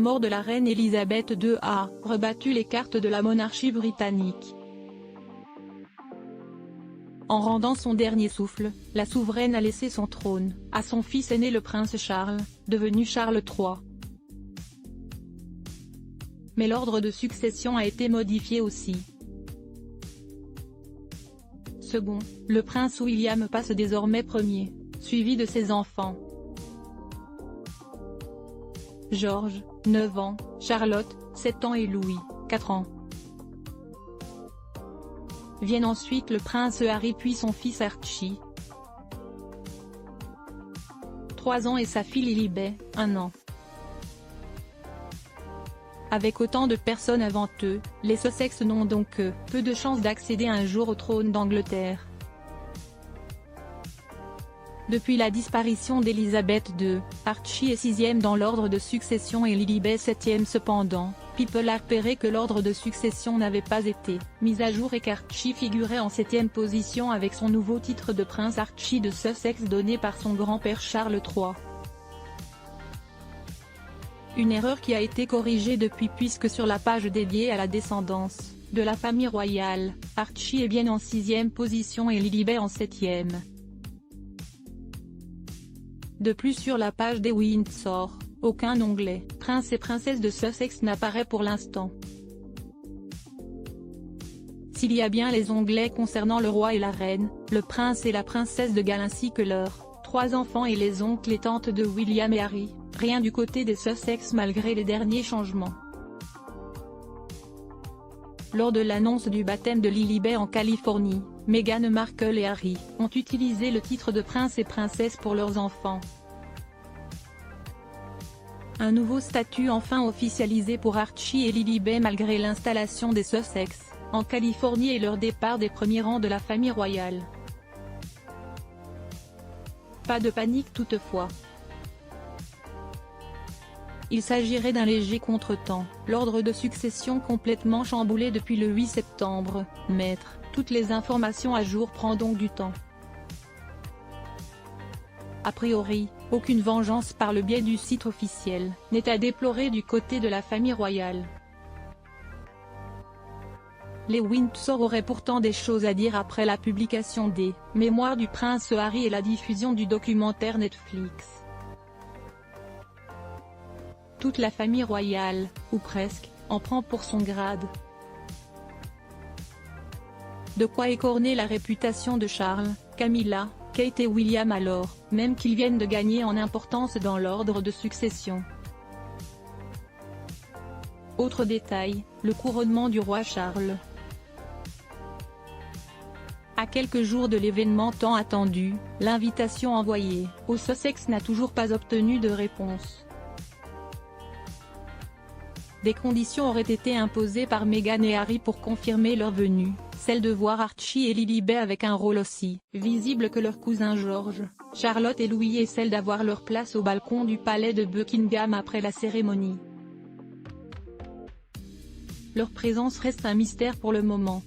mort de la reine Elisabeth II a rebattu les cartes de la monarchie britannique. En rendant son dernier souffle, la souveraine a laissé son trône à son fils aîné le prince Charles, devenu Charles III. Mais l'ordre de succession a été modifié aussi. Second, le prince William passe désormais premier, suivi de ses enfants. George, 9 ans, Charlotte, 7 ans et Louis, 4 ans. Viennent ensuite le prince Harry puis son fils Archie, 3 ans et sa fille Lilibet, 1 an. Avec autant de personnes avant eux, les Sussex n'ont donc que peu de chances d'accéder un jour au trône d'Angleterre. Depuis la disparition d'Elisabeth II, Archie est 6e dans l'ordre de succession et Lilibet 7e cependant. People a repéré que l'ordre de succession n'avait pas été mis à jour et qu'Archie figurait en 7e position avec son nouveau titre de prince Archie de Sussex donné par son grand-père Charles III. Une erreur qui a été corrigée depuis puisque sur la page dédiée à la descendance de la famille royale, Archie est bien en 6e position et Lilibet en 7e. De plus sur la page des Windsor, aucun onglet « Prince et princesse de Sussex » n'apparaît pour l'instant. S'il y a bien les onglets concernant le roi et la reine, le prince et la princesse de Galles ainsi que leurs 3 enfants et les oncles et tantes de William et Harry, rien du côté des Sussex malgré les derniers changements. Lors de l'annonce du baptême de Lilibet en Californie, Meghan Markle et Harry ont utilisé le titre de prince et princesse pour leurs enfants. Un nouveau statut enfin officialisé pour Archie et Lilibet malgré l'installation des Sussex en Californie et leur départ des premiers rangs de la famille royale. Pas de panique toutefois. Il s'agirait d'un léger contretemps, l'ordre de succession complètement chamboulé depuis le 8 septembre, mettre toutes les informations à jour prend donc du temps. A priori, aucune vengeance par le biais du site officiel n'est à déplorer du côté de la famille royale. Les Windsor auraient pourtant des choses à dire après la publication des « Mémoires du prince Harry » et la diffusion du documentaire Netflix. Toute la famille royale, ou presque, en prend pour son grade. De quoi écorner la réputation de Charles, Camilla, Kate et William alors, même qu'ils viennent de gagner en importance dans l'ordre de succession. Autre détail, le couronnement du roi Charles. À quelques jours de l'événement tant attendu, l'invitation envoyée aux Sussex n'a toujours pas obtenu de réponse. Des conditions auraient été imposées par Meghan et Harry pour confirmer leur venue, celle de voir Archie et Lilibet avec un rôle aussi visible que leur cousin George, Charlotte et Louis et celle d'avoir leur place au balcon du palais de Buckingham après la cérémonie. Leur présence reste un mystère pour le moment.